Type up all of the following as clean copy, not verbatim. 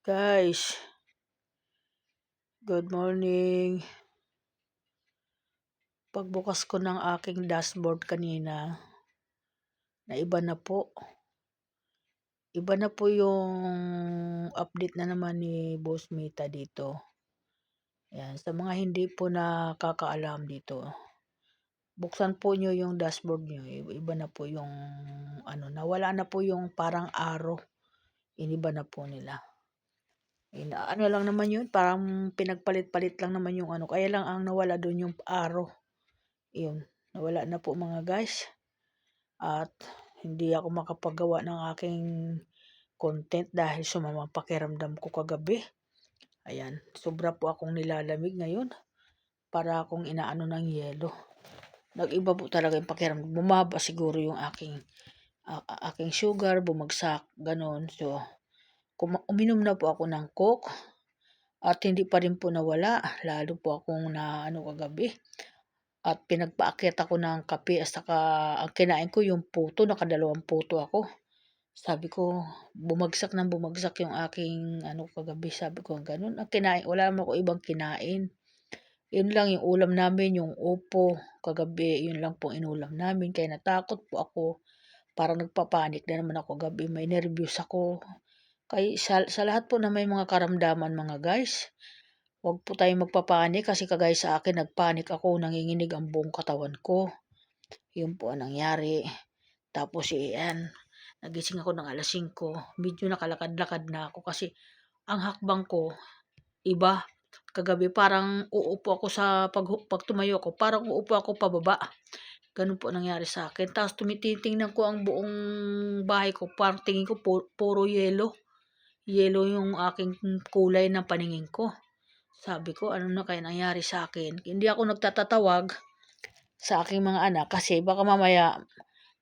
Guys, good morning. Pagbukas ko ng aking dashboard kanina, naiba na po. Iba na po yung update na naman ni Boss Mita dito. Yan, sa mga hindi po nakakaalam dito, buksan po nyo yung dashboard nyo. Iba na po yung nawala na po yung parang arrow. Iniba na po nila. Ano lang naman yun, parang pinagpalit-palit lang naman yung kaya lang ang nawala doon yung arrow. Yun, nawala na po mga guys. At hindi ako makapagawa ng aking content dahil sumama pakiramdam ko kagabi. Ayan, sobra po akong nilalamig ngayon. Para akong inaano ng yelo. Nag-iba po talaga yung pakiramdam. Bumaba siguro yung aking sugar, bumagsak, ganon. So, uminom na po ako ng Coke. At hindi pa rin po nawala. Lalo po akong kagabi. At pinagpaakyat ako ng kape at saka ang kinain ko yung puto, nakadalawang puto ako. Sabi ko, bumagsak yung aking kagabi. Sabi ko, ganun. Ang kinain, wala naman ako ibang kinain. Yun lang yung ulam namin, yung upo. Kagabi, yun lang po inulam namin. Kaya natakot po ako. Parang nagpapanik na naman ako gabi. May nervyos ako. Kaya sa lahat po na may mga karamdaman mga guys, huwag po tayong magpapanik kasi kagaya sa akin, nagpanik ako, nanginginig ang buong katawan ko. Yun po ang nangyari. Tapos nagising ako ng alas 5. Medyo nakalakad-lakad na ako kasi ang hakbang ko, iba. Kagabi parang uupo ako pag tumayo ako, parang uupo ako pababa. Ganun po nangyari sa akin. Tapos tingnan ko ang buong bahay ko, parang tingin ko puro yelo. Yelo yung aking kulay ng paningin ko. Sabi ko, ano na kaya nangyari sa akin? Hindi ako nagtatatawag sa aking mga anak kasi baka mamaya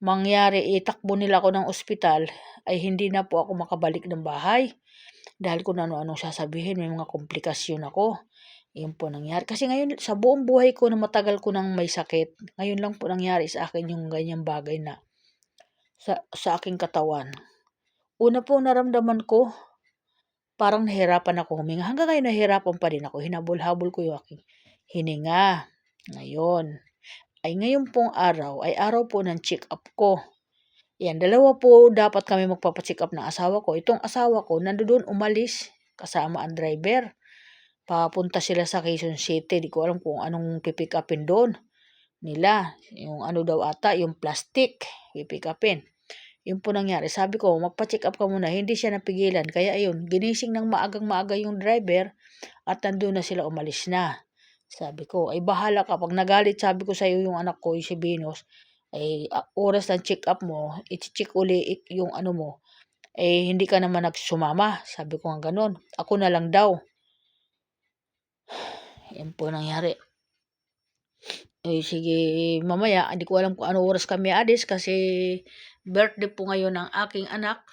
mangyari itakbo nila ako ng ospital ay hindi na po ako makabalik ng bahay. Dahil kung ano-anong sasabihin, may mga komplikasyon ako. Yun po nangyari. Kasi ngayon, sa buong buhay ko na matagal ko nang may sakit, ngayon lang po nangyari sa akin yung ganyang bagay na sa aking katawan. Una po naramdaman ko, parang nahirapan ako huminga. Hanggang ngayon nahirapan pa rin ako. Hinabol-habol ko yung aking hininga. Ngayon pong araw ay araw po ng check-up ko. Yan, dalawa po dapat kami magpapacheck up ng asawa ko. Itong asawa ko, nandoon umalis kasama ang driver. Papunta sila sa Quezon City. Di ko alam kung anong pipick upin doon nila. Yung daw ata, yung plastic pipick upin. Yun po nangyari. Sabi ko, magpa-check up ka muna. Hindi siya napigilan. Kaya ayun, ginising ng maagang-maaga yung driver at nandun na sila, umalis na. Sabi ko, ay bahala ka. Pag nagalit, sabi ko sa iyo yung anak ko, yung si Venus, ay oras ng check up mo, i-check uli yung mo, hindi ka naman nagsumama. Sabi ko nga ganun. Ako na lang daw. Yan po nangyari. Sige, mamaya, hindi ko alam kung ano oras kami alis kasi birthday po ngayon ng aking anak.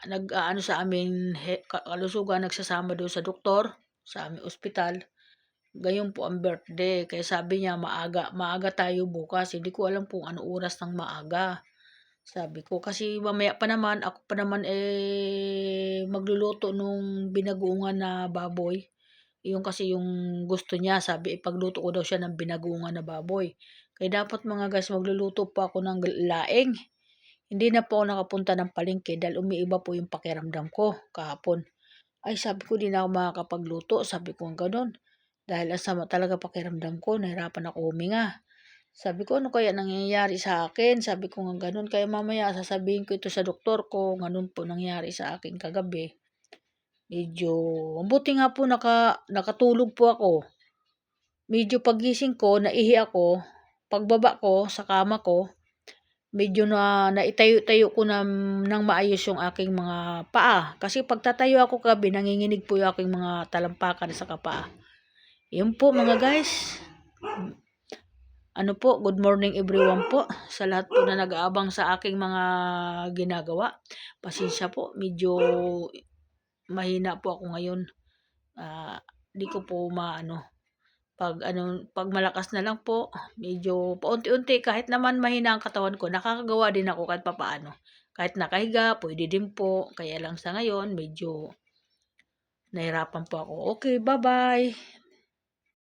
Nag-ano sa amin, kalusugan, nagsasama doon sa doktor, sa aming ospital. Gayon po ang birthday. Kaya sabi niya, maaga tayo bukas. Hindi ko alam kung ano oras ng maaga. Sabi ko, kasi mamaya pa naman, ako pa naman magluluto nung binagoongan na baboy. Yung kasi yung gusto niya, sabi ipagluto ko daw siya ng binagoongan na baboy. Kaya dapat mga guys, magluluto pa ako ng laing. Hindi na po ako nakapunta ng palengke dahil umiiba po yung pakiramdam ko kahapon. Ay sabi ko, di na ako makakapagluto. Sabi ko gano'n. Dahil ang sama talaga pakiramdam ko, nahirapan ako huminga. Sabi ko, ano kaya nangyayari sa akin? Sabi ko nga ganun. Kaya mamaya sasabihin ko ito sa doktor ko. Ganun po nangyari sa akin kagabi. Medyo, mabuti nga po nakatulog po ako. Medyo pagising ko, naihi ako. Pagbaba ko sa kama ko, medyo naitayo-tayo ko nang maayos yung aking mga paa. Kasi pagtatayo ako kagabi, nanginginig po yung aking mga talampakan sa paa. Yun po mga guys. Good morning everyone po. Sa lahat po na nag-aabang sa aking mga ginagawa. Pasensya po, medyo mahina po ako ngayon. Di ko po pag malakas na lang po, medyo paunti-unti kahit naman mahina ang katawan ko, nakakagawa din ako kahit papaano. Kahit nakahiga puwede din po, kaya lang sa ngayon medyo nahirapan po ako. Okay, bye-bye.